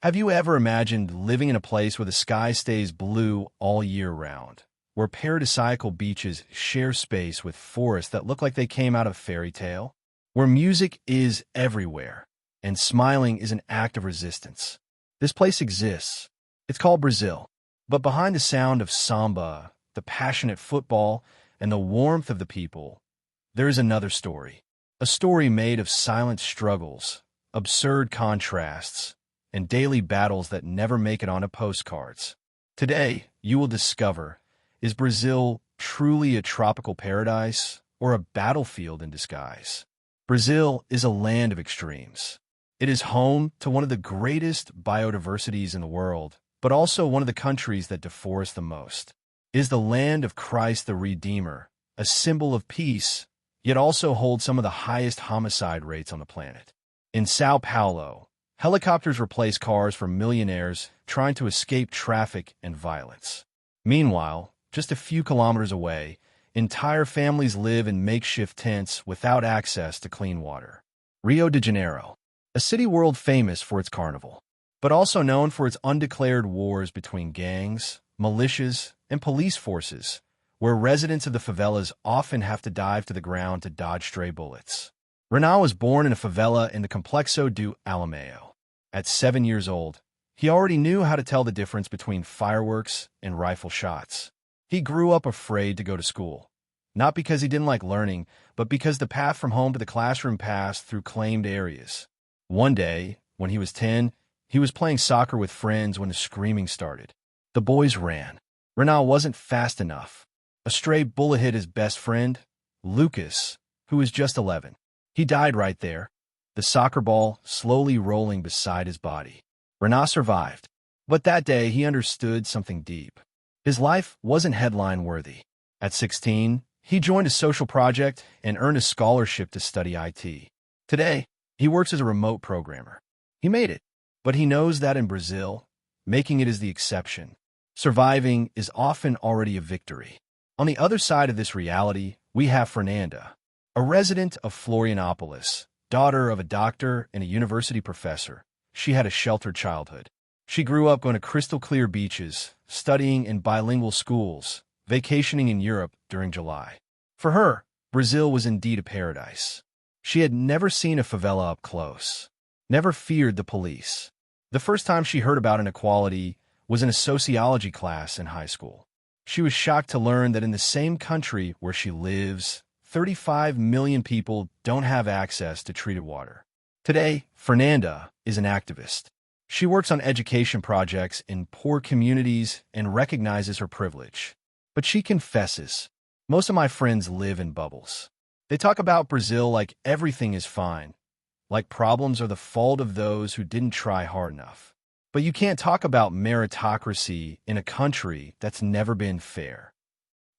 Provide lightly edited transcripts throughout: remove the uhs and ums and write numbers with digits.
Have you ever imagined living in a place where the sky stays blue all year round, where paradisíacal beaches share space with forests that look like they came out of a fairy tale, where music is everywhere and smiling is an act of resistance? This place exists. It's called Brazil. But behind the sound of samba, the passionate football, and the warmth of the people, there is another story. A story made of silent struggles, absurd contrasts, and daily battles that never make it onto postcards. Today, you will discover, is Brazil truly a tropical paradise or a battlefield in disguise? Brazil is a land of extremes. It is home to one of the greatest biodiversities in the world, but also one of the countries that deforest the most. It is the land of Christ the Redeemer, a symbol of peace, yet also holds some of the highest homicide rates on the planet. In Sao Paulo, helicopters replace cars for millionaires trying to escape traffic and violence. Meanwhile, just a few kilometers away, entire families live in makeshift tents without access to clean water. Rio de Janeiro, a city world famous for its carnival, but also known for its undeclared wars between gangs, militias, and police forces, where residents of the favelas often have to dive to the ground to dodge stray bullets. Renan was born in a favela in the Complexo do Alemão. At 7 years old, he already knew how to tell the difference between fireworks and rifle shots. He grew up afraid to go to school, not because he didn't like learning, but because the path from home to the classroom passed through claimed areas. One day, when he was 10, he was playing soccer with friends when the screaming started. The boys ran. Renan wasn't fast enough. A stray bullet hit his best friend, Lucas, who was just 11. He died right there, the soccer ball slowly rolling beside his body. Renan survived, but that day he understood something deep. His life wasn't headline-worthy. At 16, he joined a social project and earned a scholarship to study IT. Today, he works as a remote programmer. He made it, but he knows that in Brazil, making it is the exception. Surviving is often already a victory. On the other side of this reality, we have Fernanda, a resident of Florianopolis, daughter of a doctor and a university professor. She had a sheltered childhood. She grew up going to crystal-clear beaches, studying in bilingual schools, vacationing in Europe during July. For her, Brazil was indeed a paradise. She had never seen a favela up close, never feared the police. The first time she heard about inequality was in a sociology class in high school. She was shocked to learn that in the same country where she lives, 35 million people don't have access to treated water. Today, Fernanda is an activist. She works on education projects in poor communities and recognizes her privilege. But she confesses, most of my friends live in bubbles. They talk about Brazil like everything is fine, like problems are the fault of those who didn't try hard enough. But you can't talk about meritocracy in a country that's never been fair.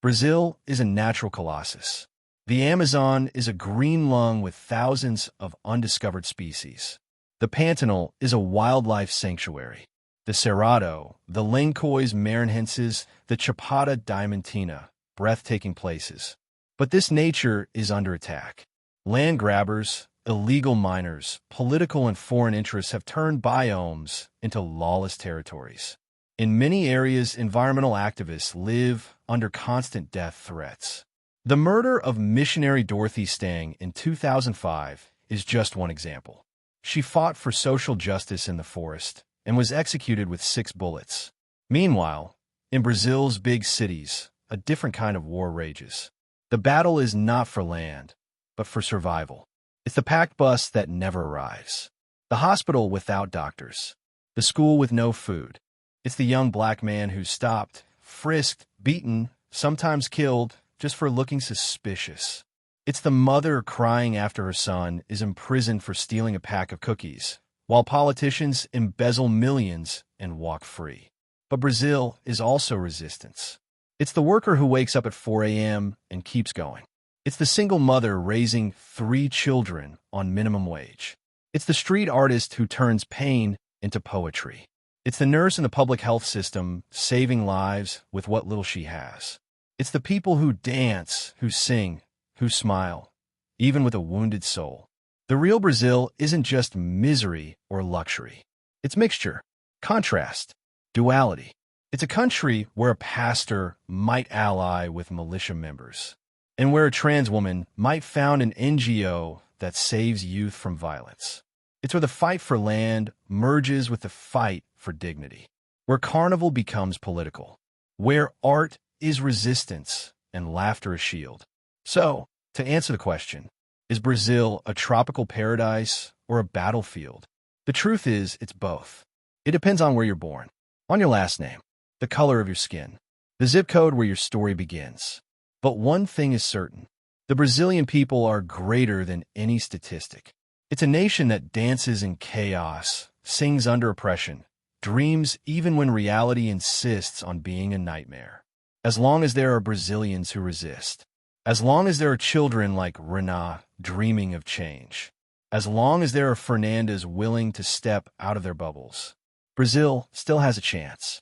Brazil is a natural colossus. The Amazon is a green lung with thousands of undiscovered species. The Pantanal is a wildlife sanctuary. The Cerrado, the Lençóis Maranhenses, the Chapada Diamantina, breathtaking places. But this nature is under attack. Land grabbers, illegal miners, political and foreign interests have turned biomes into lawless territories. In many areas, environmental activists live under constant death threats. The murder of missionary Dorothy Stang in 2005 is just one example. She fought for social justice in the forest and was executed with 6 bullets. Meanwhile, in Brazil's big cities, a different kind of war rages. The battle is not for land, but for survival. It's the packed bus that never arrives, the hospital without doctors, the school with no food. It's the young black man who's stopped, frisked, beaten, sometimes killed, just for looking suspicious. It's the mother crying after her son is imprisoned for stealing a pack of cookies, while politicians embezzle millions and walk free. But Brazil is also resistance. It's the worker who wakes up at 4 a.m. and keeps going. It's the single mother raising 3 children on minimum wage. It's the street artist who turns pain into poetry. It's the nurse in the public health system saving lives with what little she has. It's the people who dance, who sing, who smile, even with a wounded soul. The real Brazil isn't just misery or luxury. It's mixture. Contrast, duality. It's a country where a pastor might ally with militia members, and where a trans woman might found an NGO that saves youth from violence. It's where the fight for land merges with the fight for dignity, where carnival becomes political, where art is resistance and laughter a shield. So, to answer the question, is Brazil a tropical paradise or a battlefield? The truth is, it's both. It depends on where you're born, on your last name, the color of your skin, the zip code where your story begins. But one thing is certain. The Brazilian people are greater than any statistic. It's a nation that dances in chaos, sings under oppression, dreams even when reality insists on being a nightmare. As long as there are Brazilians who resist, as long as there are children like Renat dreaming of change, as long as there are Fernandas willing to step out of their bubbles, Brazil still has a chance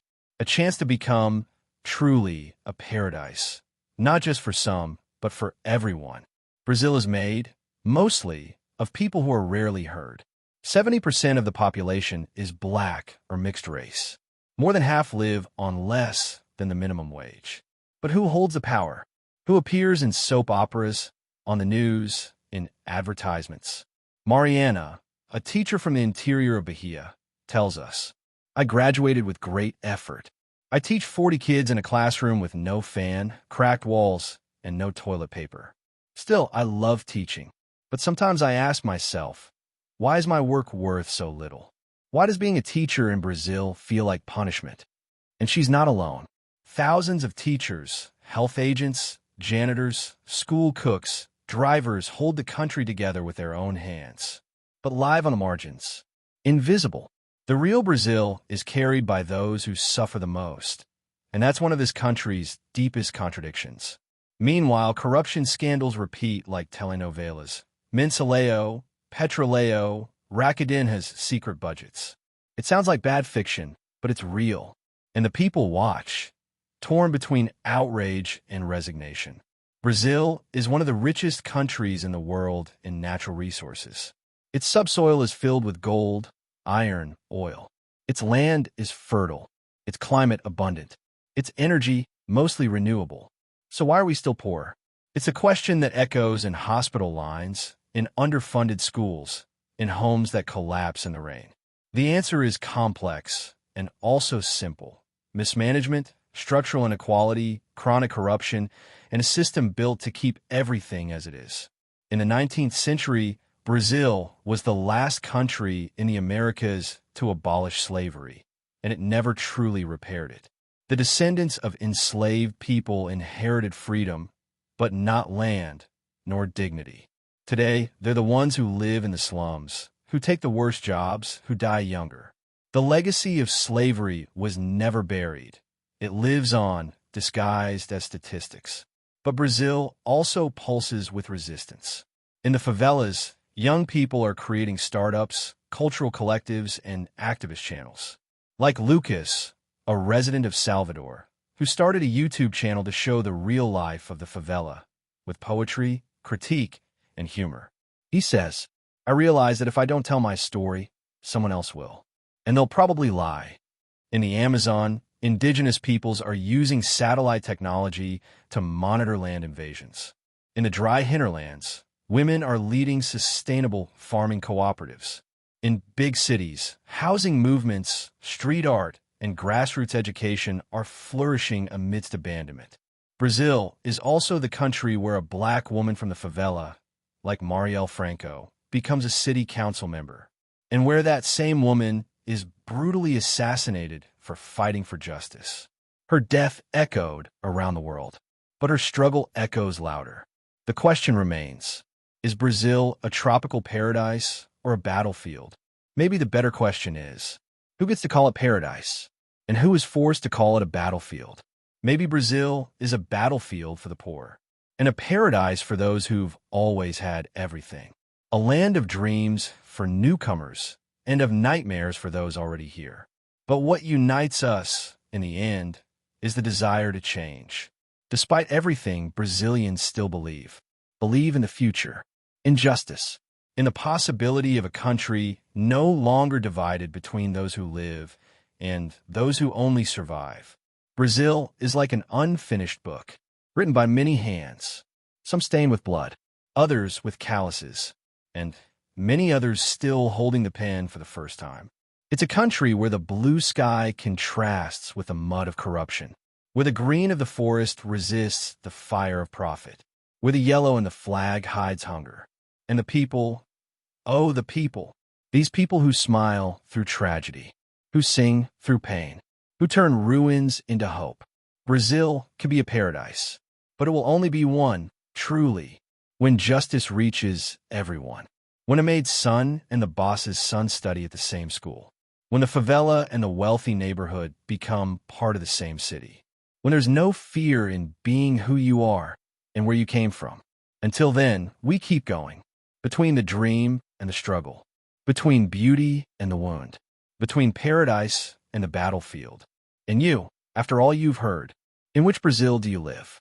to become truly a paradise, not just for some, but for everyone. Brazil is made, mostly, of people who are rarely heard. 70% of the population is black or mixed race. More than half live on less than the minimum wage. But who holds the power? Who appears in soap operas, on the news, in advertisements? Mariana, a teacher from the interior of Bahia, tells us, "I graduated with great effort. I teach 40 kids in a classroom with no fan, cracked walls, and no toilet paper. Still, I love teaching. But sometimes I ask myself, why is my work worth so little? Why does being a teacher in Brazil feel like punishment?" And she's not alone. Thousands of teachers, health agents, janitors, school cooks, drivers hold the country together with their own hands. But live on the margins, invisible. The real Brazil is carried by those who suffer the most, and that's one of this country's deepest contradictions. Meanwhile, corruption scandals repeat like telenovelas. Mensaleo, Petroleo, Rakuten has secret budgets. It sounds like bad fiction, but it's real. And the people watch, torn between outrage and resignation. Brazil is one of the richest countries in the world in natural resources. Its subsoil is filled with gold, iron, oil. Its land is fertile. Its climate abundant. Its energy mostly renewable. So why are we still poor? It's a question that echoes in hospital lines, in underfunded schools, in homes that collapse in the rain. The answer is complex and also simple. Mismanagement, structural inequality, chronic corruption, and a system built to keep everything as it is. In the 19th century, Brazil was the last country in the Americas to abolish slavery, and it never truly repaired it. The descendants of enslaved people inherited freedom, but not land nor dignity. Today, they're the ones who live in the slums, who take the worst jobs, who die younger. The legacy of slavery was never buried. It lives on, disguised as statistics. But Brazil also pulses with resistance. In the favelas, young people are creating startups, cultural collectives, and activist channels. Like Lucas, a resident of Salvador, who started a YouTube channel to show the real life of the favela, with poetry, critique, and humor. He says, "I realize that if I don't tell my story, someone else will. And they'll probably lie." In the Amazon, indigenous peoples are using satellite technology to monitor land invasions. In the dry hinterlands, women are leading sustainable farming cooperatives. In big cities, housing movements, street art, and grassroots education are flourishing amidst abandonment. Brazil is also the country where a black woman from the favela, like Marielle Franco, becomes a city council member, and where that same woman is brutally assassinated for fighting for justice. Her death echoed around the world, but her struggle echoes louder. The question remains, is Brazil a tropical paradise or a battlefield? Maybe the better question is, who gets to call it paradise, and who is forced to call it a battlefield? Maybe Brazil is a battlefield for the poor, and a paradise for those who've always had everything. A land of dreams for newcomers, and of nightmares for those already here. But what unites us, in the end, is the desire to change. Despite everything, Brazilians still believe in the future, in justice, in the possibility of a country no longer divided between those who live and those who only survive. Brazil is like an unfinished book, written by many hands, some stained with blood, others with calluses, and many others still holding the pen for the first time. It's a country where the blue sky contrasts with the mud of corruption, where the green of the forest resists the fire of profit, where the yellow in the flag hides hunger. And the people, oh, the people, these people who smile through tragedy, who sing through pain, who turn ruins into hope. Brazil can be a paradise, but it will only be one, truly, when justice reaches everyone. When a maid's son and the boss's son study at the same school. When the favela and the wealthy neighborhood become part of the same city. When there's no fear in being who you are and where you came from. Until then, we keep going. Between the dream and the struggle. Between beauty and the wound. Between paradise and the battlefield. And you, after all you've heard, in which Brazil do you live?